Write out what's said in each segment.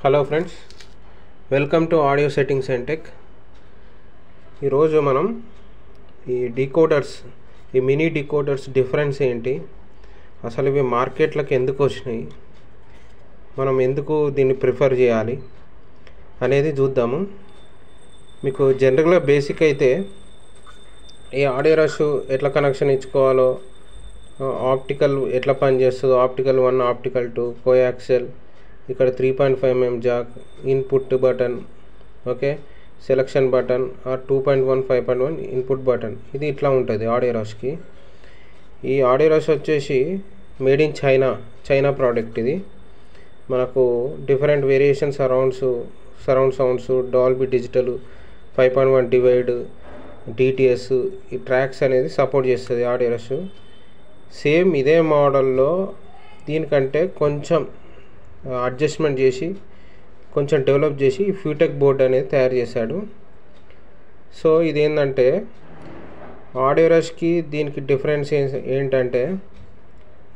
Hello friends, welcome to audio settings and tech. ఈరోజు మనం ఈ డీకోడర్స్, ఈ మినీ డీకోడర్స్ డిఫరెన్స్ ఏంటి, అసలు ఇవి మార్కెట్లకు ఎందుకు వచ్చినాయి, మనం ఎందుకు దీన్ని ప్రిఫర్ చేయాలి అనేది చూద్దాము. మీకు జనరల్గా బేసిక్ అయితే ఈ ఆడియో రష్ ఎట్లా కనెక్షన్ ఇచ్చుకోవాలో, ఆప్టికల్ ఎట్లా పనిచేస్తుందో, ఆప్టికల్ 1, ఆప్టికల్ 2, కోయాక్సెల్, ఇక్కడ 3.5mm Jack, input button, okay, selection button, 2.1, 5.1 input button. ఇది ఇట్లా ఉంటుంది ఆడియో రష్కి. ఈ ఆడియో రష్ వచ్చేసి మేడ్ ఇన్ చైనా ప్రోడక్ట్. ఇది మనకు different variation surround sounds, Dolby digital, 5.1 divide, DTS, ఈ ట్రాక్స్ అనేది సపోర్ట్ చేస్తుంది ఆడియో రష్. సేమ్ ఇదే మోడల్లో దీనికంటే కొంచెం అడ్జస్ట్మెంట్ చేసి, కొంచెం డెవలప్ చేసి ఫ్యూటెక్ బోర్డ్ అనేది తయారు చేశాడు. సో ఇదేంటంటే ఆడియో రష్కి దీనికి డిఫరెన్స్ ఏంటంటే,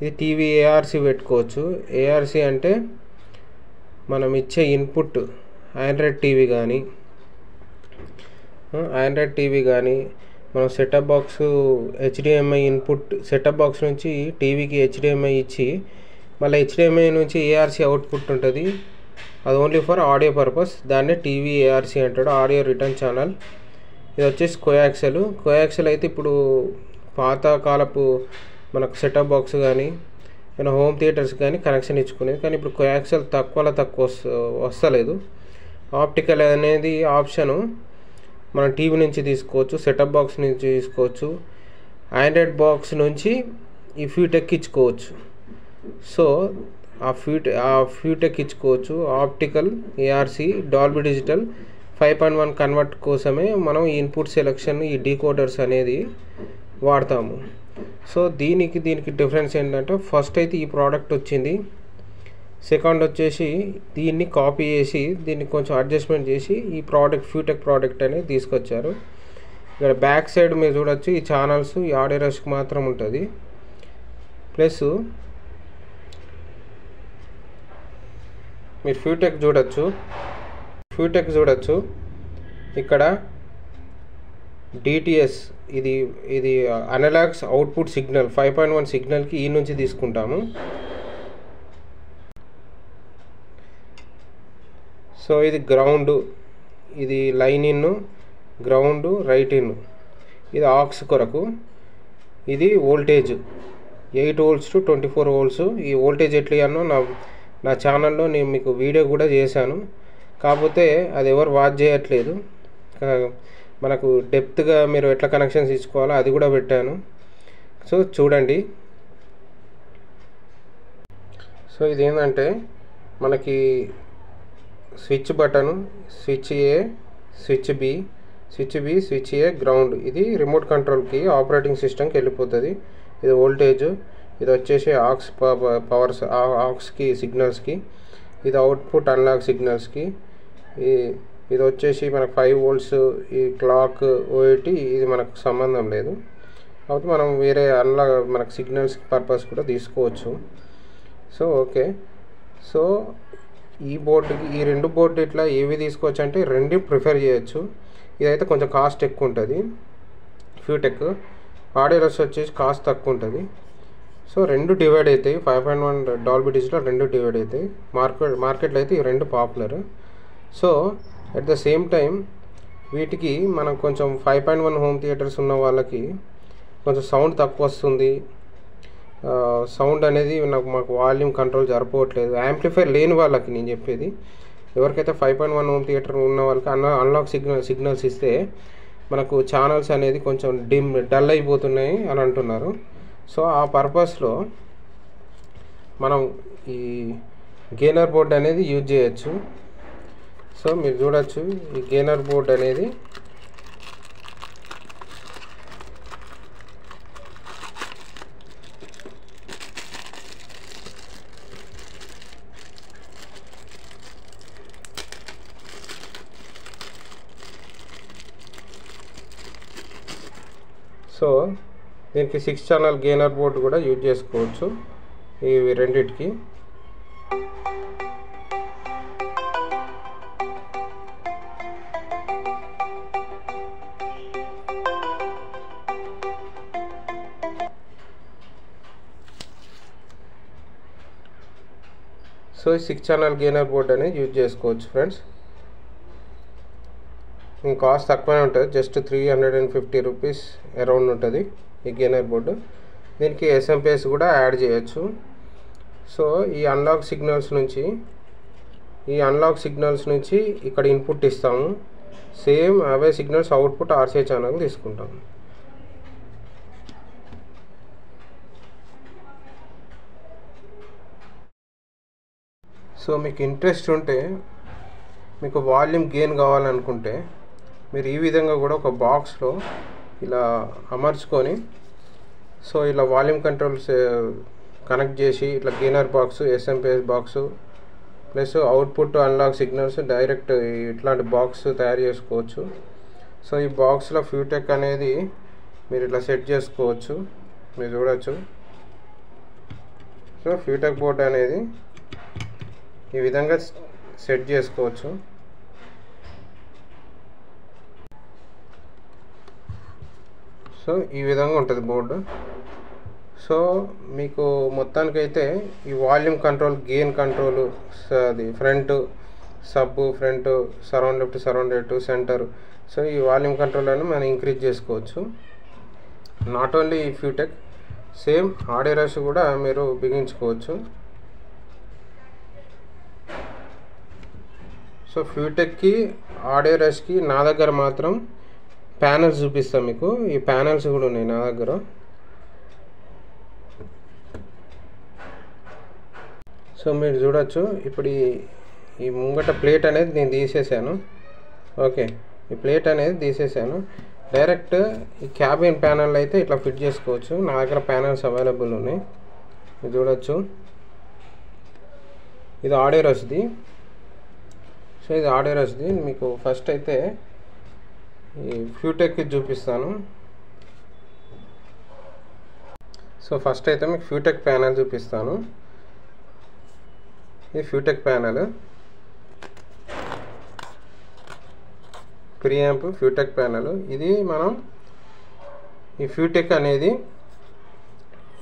ఇది టీవీ ఏఆర్సి పెట్టుకోవచ్చు. ఏఆర్సి అంటే మనం ఇచ్చే ఇన్పుట్ ఆండ్రాయిడ్ టీవీ కానీ మనం setup box HDMI input, setup box నుంచి టీవీకి హెచ్డిఎంఐ ఇచ్చి మళ్ళీ హెచ్డిఎంఐ నుంచి ఏఆర్సి అవుట్పుట్ ఉంటుంది. అది ఓన్లీ ఫర్ ఆడియో పర్పస్. దాన్నే టీవీ ఏఆర్సి అంటాడు, ఆడియో రిటర్న్ ఛానల్. ఇది వచ్చేసి కోయాక్సెల్ అయితే ఇప్పుడు పాతకాలపు మనకు సెటప్ బాక్స్ కానీ ఏమైనా హోమ్ థియేటర్స్ కానీ కనెక్షన్ ఇచ్చుకునేది. కానీ ఇప్పుడు కోయాక్సెల్ తక్కువ వస్తలేదు. ఆప్టికల్ అనేది ఆప్షను మనం టీవీ నుంచి తీసుకోవచ్చు, సెటప్ బాక్స్ నుంచి తీసుకోవచ్చు, ఆండ్రాయిడ్ బాక్స్ నుంచి ఈ ఫ్యూటెక్ ఇచ్చుకోవచ్చు. సో ఆ ఫ్యూటెక్ ఇచ్చుకోవచ్చు. Optical, ARC, Dolby digital, 5.1 convert కోసమే మనం ఈ ఇన్పుట్ సెలెక్షన్, ఈ డీకోడర్స్ అనేది వాడతాము. సో దీనికి డిఫరెన్స్ ఏంటంటే, ఫస్ట్ అయితే ఈ ప్రోడక్ట్ వచ్చింది, సెకండ్ వచ్చేసి దీన్ని కాపీ చేసి దీన్ని కొంచెం అడ్జస్ట్మెంట్ చేసి ఈ ఫ్యూటెక్ ప్రోడక్ట్ అనేది తీసుకొచ్చారు. ఇక్కడ బ్యాక్ సైడ్ మీరు చూడొచ్చు, ఈ ఛానల్స్ ఈ ఆడియో రష్కి మాత్రం ఉంటుంది. ప్లస్ మీరు ఫ్యూటెక్ చూడొచ్చు. ఇక్కడ డిటిఎస్, ఇది అనలాగ్స్ అవుట్పుట్ సిగ్నల్, 5.1 సిగ్నల్కి ఈ నుంచి తీసుకుంటాము. సో ఇది గ్రౌండ్, ఇది line in, ground, right in, ఇది ఆక్స్ కొరకు. ఇది వోల్టేజ్ 8 volts to 24 volts. ఈ వోల్టేజ్ ఎట్లా అన్నో నా ఛానల్లో నేను మీకు వీడియో కూడా చేశాను, కాకపోతే అది ఎవరు వాచ్ చేయట్లేదు. మనకు డెప్త్గా మీరు ఎట్లా కనెక్షన్స్ ఇచ్చుకోవాలో అది కూడా పెట్టాను, సో చూడండి. సో ఇదేంటంటే మనకి స్విచ్ బటను, స్విచ్ ఏ, స్విచ్ బి, స్విచ్ ఏ, గ్రౌండ్. ఇది రిమోట్ కంట్రోల్కి, ఆపరేటింగ్ సిస్టమ్కి వెళ్ళిపోతుంది. ఇది వోల్టేజ్, ఇది వచ్చేసి ఆక్స్ పవర్స్, ఆక్స్కి సిగ్నల్స్కి, ఇది అవుట్పుట్ అనలాగ్ సిగ్నల్స్కి. ఇది వచ్చేసి మనకు 5 volts, ఈ క్లాక్, ఓఏటి, ఇది మనకు సంబంధం లేదు. కాబట్టి మనం వేరే అనలాగ్ మనకు సిగ్నల్స్ పర్పస్ కూడా తీసుకోవచ్చు. సో ఓకే, సో ఈ రెండు బోర్డు ఇట్లా ఏవి తీసుకోవచ్చు అంటే రెండు ప్రిఫర్ చేయొచ్చు. ఇదైతే కొంచెం కాస్ట్ ఎక్కువ ఉంటుంది ఫ్యూటెక్. ఆడియో రష్ వచ్చేసి కాస్ట్ తక్కువ ఉంటుంది. సో రెండు డివైడ్ అవుతాయి, 5.1 డాల్బీ డిజిటల్ రెండు డివైడ్ అవుతాయి. మార్కెట్లో అయితే ఈ రెండు popular. So at the same time వీటికి మనం కొంచెం 5.1 హోమ్ థియేటర్స్ ఉన్న వాళ్ళకి కొంచెం సౌండ్ తక్కువ వస్తుంది. సౌండ్ అనేది మాకు వాల్యూమ్ కంట్రోల్ సరిపోవట్లేదు. యాంప్లిఫైర్ లేని వాళ్ళకి నేను చెప్పేది, ఎవరికైతే 5.1 హోమ్ థియేటర్ ఉన్న వాళ్ళకి అన్లాక్ సిగ్నల్స్ ఇస్తే మనకు ఛానల్స్ అనేది కొంచెం డల్ అయిపోతున్నాయి అని అంటున్నారు. సో ఆ పర్పస్లో మనం ఈ గెయినర్ బోర్డ్ అనేది యూజ్ చేయొచ్చు. సో మీరు చూడొచ్చు, ఈ గెయినర్ బోర్డ్ అనేది సో దీనికి 6 channel గెయినర్ బోర్డు కూడా యూజ్ చేసుకోవచ్చు ఇవి రెండిటికి. సో 6 ఛానల్ గెయినర్ బోర్డ్ అనేది యూజ్ చేసుకోవచ్చు ఫ్రెండ్స్. దీని కాస్ట్ తక్కువనే ఉంటుంది, జస్ట్ 350 రూపీస్ అరౌండ్ ఉంటుంది ఈ గెయినర్ బోర్డు. దీనికి ఎస్ఎంపిఎస్ కూడా యాడ్ చేయొచ్చు. సో ఈ అన్లాక్ సిగ్నల్స్ నుంచి ఇక్కడ ఇన్పుట్ ఇస్తాము. సేమ్ అవే సిగ్నల్స్ అవుట్పుట్ ఆర్సీఏ ఛానల్ తీసుకుంటాము. సో మీకు ఇంట్రెస్ట్ ఉంటే, మీకు వాల్యూమ్ గెయిన్ కావాలనుకుంటే మీరు ఈ విధంగా కూడా ఒక బాక్స్లో ఇలా అమర్చుకొని, సో ఇలా వాల్యూమ్ కంట్రోల్స్ కనెక్ట్ చేసి ఇట్లా gainer box, SMPS box plus output unlock signals direct ఇట్లాంటి బాక్స్ తయారు చేసుకోవచ్చు. సో ఈ బాక్స్లో ఫ్యూటెక్ అనేది మీరు ఇట్లా సెట్ చేసుకోవచ్చు, మీరు చూడవచ్చు. సో ఫ్యూటెక్ బోర్డ్ అనేది ఈ విధంగా సెట్ చేసుకోవచ్చు. సో ఈ విధంగా ఉంటుంది బోర్డు. సో మీకు మొత్తానికైతే ఈ వాల్యూమ్ కంట్రోల్, గెయిన్ కంట్రోల్, అది front sub, front surround left, surround right, centre. So ఈ వాల్యూమ్ కంట్రోల్ అని మనం ఇంక్రీజ్ చేసుకోవచ్చు. నాట్ ఓన్లీ ఈ ఫ్యూటెక్, సేమ్ ఆడియో రష్ కూడా మీరు బిగించుకోవచ్చు. సో ఫ్యూటెక్కి, ఆడియో రష్కి నా దగ్గర మాత్రం ప్యానల్స్ చూపిస్తాం మీకు. ఈ ప్యానల్స్ కూడా ఉన్నాయి నా దగ్గర. సో మీరు చూడొచ్చు. ఇప్పుడు ఈ ముంగట ప్లేట్ అనేది నేను తీసేసాను. ఓకే, ఈ ప్లేట్ అనేది తీసేసాను. డైరెక్ట్ ఈ క్యాబిన్ ప్యానల్ అయితే ఇట్లా ఫిట్ చేసుకోవచ్చు. నా దగ్గర ప్యానల్స్ అవైలబుల్ ఉన్నాయి, మీరు చూడొచ్చు. ఇది ఆడియో రష్ది. సో ఇది ఆడియో రష్ది. మీకు ఫస్ట్ అయితే ఈ ఫ్యూటెక్కి చూపిస్తాను. సో ఫస్ట్ అయితే మీకు ఫ్యూటెక్ ప్యానల్ చూపిస్తాను. ఇది ఫ్యూటెక్ ప్యానల్, ప్రీయాంప్ ఫ్యూటెక్ ప్యానల్. ఇది మనం ఈ ఫ్యూటెక్ అనేది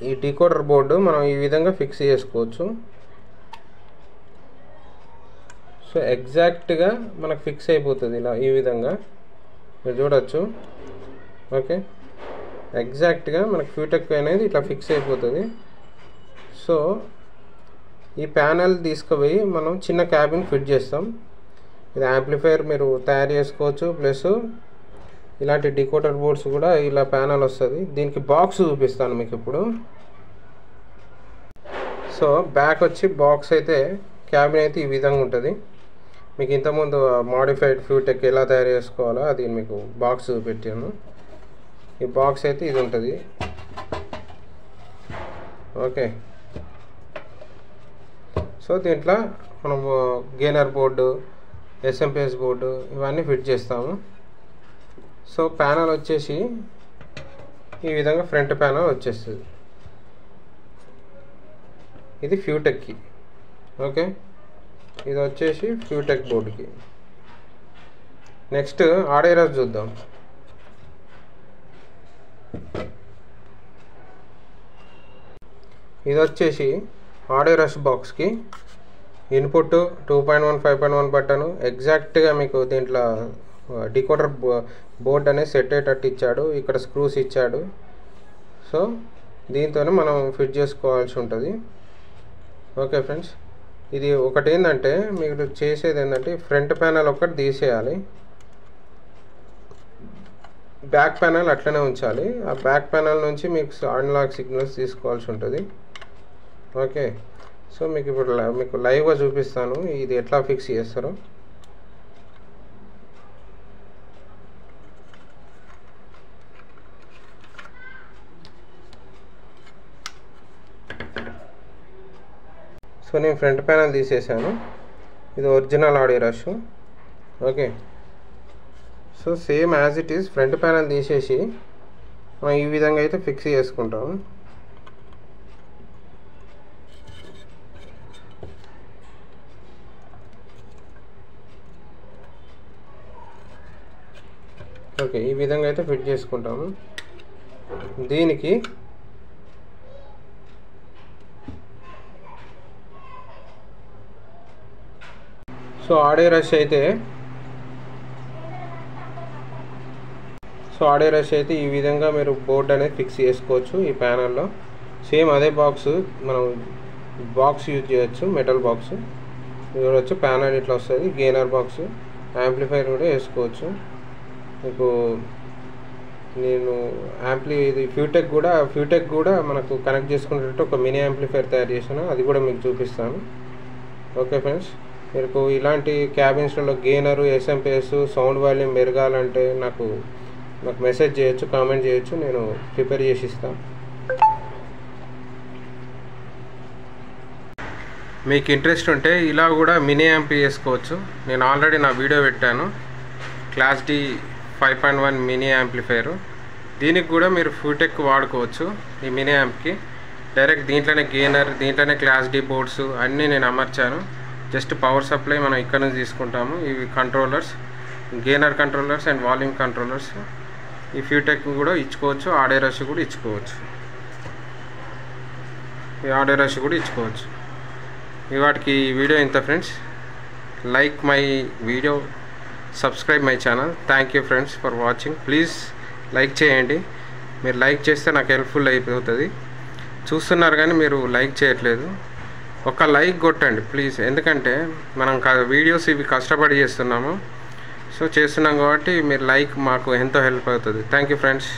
ఈ డీకోడర్ బోర్డు మనం ఈ విధంగా ఫిక్స్ చేసుకోవచ్చు. సో ఎగ్జాక్ట్గా మనకు ఫిక్స్ అయిపోతుంది ఇలా, ఈ విధంగా మీరు చూడొచ్చు. ఓకే, ఎగ్జాక్ట్గా మనకు ఫ్యూటెక్ అనేది ఇట్లా ఫిక్స్ అయిపోతుంది. సో ఈ ప్యానల్ తీసుకుపోయి మనం చిన్న క్యాబిన్ ఫిట్ చేస్తాం. ఇది యాంప్లిఫైయర్ మీరు తయారు చేసుకోవచ్చు, ప్లస్ ఇలాంటి డీకోడర్ బోర్డ్స్ కూడా ఇలా ప్యానల్ వస్తుంది. దీనికి బాక్స్ చూపిస్తాను మీకు ఇప్పుడు. సో బ్యాక్ వచ్చి బాక్స్ అయితే క్యాబిన్ అయితే ఈ విధంగా ఉంటుంది. మీకు ఇంతకుముందు మాడిఫైడ్ ఫ్యూటెక్ ఎలా తయారు చేసుకోవాలో అది మీకు బాక్స్ పెట్టాను. ఈ బాక్స్ అయితే ఇది ఉంటుంది. ఓకే, సో దీంట్లో మనము గెయినర్ బోర్డు, ఎస్ఎంపిఎస్ బోర్డు ఇవన్నీ ఫిట్ చేస్తాము. సో ప్యానల్ వచ్చేసి ఈ విధంగా ఫ్రంట్ ప్యానల్ వచ్చేస్తుంది. ఇది ఫ్యూటెక్కి. ఓకే, ఇది వచ్చేసి ఫ్యూటెక్ బోర్డుకి. నెక్స్ట్ ఆడియో రష్ చూద్దాం. ఇది వచ్చేసి ఆడియో రష్ బాక్స్కి ఇన్పుట్ 2.1, 5.1 బటన్. ఎగ్జాక్ట్గా మీకు దీంట్లో డీకోడర్ బోర్డ్ అనేది సెట్ అయ్యేటట్టు ఇచ్చాడు. ఇక్కడ స్క్రూస్ ఇచ్చాడు. సో దీంతోనే మనం ఫిట్ చేసుకోవాల్సి ఉంటుంది. ఓకే ఫ్రెండ్స్, ఇది ఒకటి ఏంటంటే మీరు చేసేది ఏంటంటే ఫ్రంట్ ప్యానల్ ఒకటి తీసేయాలి, బ్యాక్ ప్యానల్ అట్లనే ఉంచాలి. ఆ బ్యాక్ ప్యానల్ నుంచి మీకు అన్లాక్ సిగ్నల్స్ తీసుకోవాల్సి ఉంటుంది. ఓకే, సో మీకు ఇప్పుడు మీకు లైవ్గా చూపిస్తాను ఇది ఎట్లా ఫిక్స్ చేస్తారో. సో నేను ఫ్రంట్ ప్యానల్ తీసేసాను. ఇది original audio rush. Okay, so same as it is front panel తీసేసి మనం ఈ విధంగా అయితే ఫిక్స్ చేసుకుంటాం. ఓకే, ఈ విధంగా అయితే ఫిట్ చేసుకుంటాము. దీనికి సో ఆడియో రష్ అయితే ఈ విధంగా మీరు బోర్డ్ అనేది ఫిక్స్ చేసుకోవచ్చు ఈ ప్యానల్లో. సేమ్ అదే బాక్స్ మనం బాక్స్ యూజ్ చేయొచ్చు, మెటల్ బాక్స్ చూడవచ్చు. ప్యానల్ ఇట్లా వస్తుంది, గెయినర్ బాక్స్, యాంప్లిఫైర్ కూడా వేసుకోవచ్చు. మీకు నేను ఇది ఫ్యూటెక్ కూడా మనకు కనెక్ట్ చేసుకునేటట్టు ఒక మినీ యాంప్లిఫైర్ తయారు చేశాను, అది కూడా మీకు చూపిస్తాను. ఓకే ఫ్రెండ్స్, మీకు ఇలాంటి క్యాబిన్స్లలో గెయినరు, ఎస్ఎంపిఎస్, సౌండ్ వాల్యూమ్ పెరగాలంటే నాకు మెసేజ్ చేయొచ్చు, కామెంట్ చేయొచ్చు, నేను ప్రిపేర్ చేసి ఇస్తాను. మీకు ఇంట్రెస్ట్ ఉంటే ఇలా కూడా మినీ యాంప్ వేసుకోవచ్చు. నేను ఆల్రెడీ నా వీడియో పెట్టాను, క్లాస్ డి 5.1 మినీ యాంప్లిఫైరు. దీనికి కూడా మీరు ఫ్యూటెక్ వాడుకోవచ్చు. ఈ మినీ యాంప్కి డైరెక్ట్ దీంట్లోనే గెయినర్, దీంట్లోనే క్లాస్ డి బోర్డ్స్ అన్నీ నేను అమర్చాను. జస్ట్ పవర్ సప్లై మనం ఇక్కడ నుంచి తీసుకుంటాము. ఇవి controllers, gainer controllers and volume controllers. ఈ ఫ్యూటెక్ కూడా ఇచ్చుకోవచ్చు, ఆడియో రష్ కూడా ఇచ్చుకోవచ్చు. వాటికి వీడియో ఇంత friends. Like my video, subscribe my channel. Thank you friends for watching. Please like చేయండి. మీరు లైక్ చేస్తే నాకు హెల్ప్ఫుల్ అయిపోతుంది. చూస్తున్నారు కానీ మీరు లైక్ చేయట్లేదు. ఒక లైక్ కొట్టండి ప్లీజ్, ఎందుకంటే మనం వీడియోస్ ఇవి కష్టపడి చేస్తున్నాము. సో చేస్తున్నాం కాబట్టి మీరు లైక్ మాకు ఎంతో హెల్ప్ అవుతుంది. Thank you friends.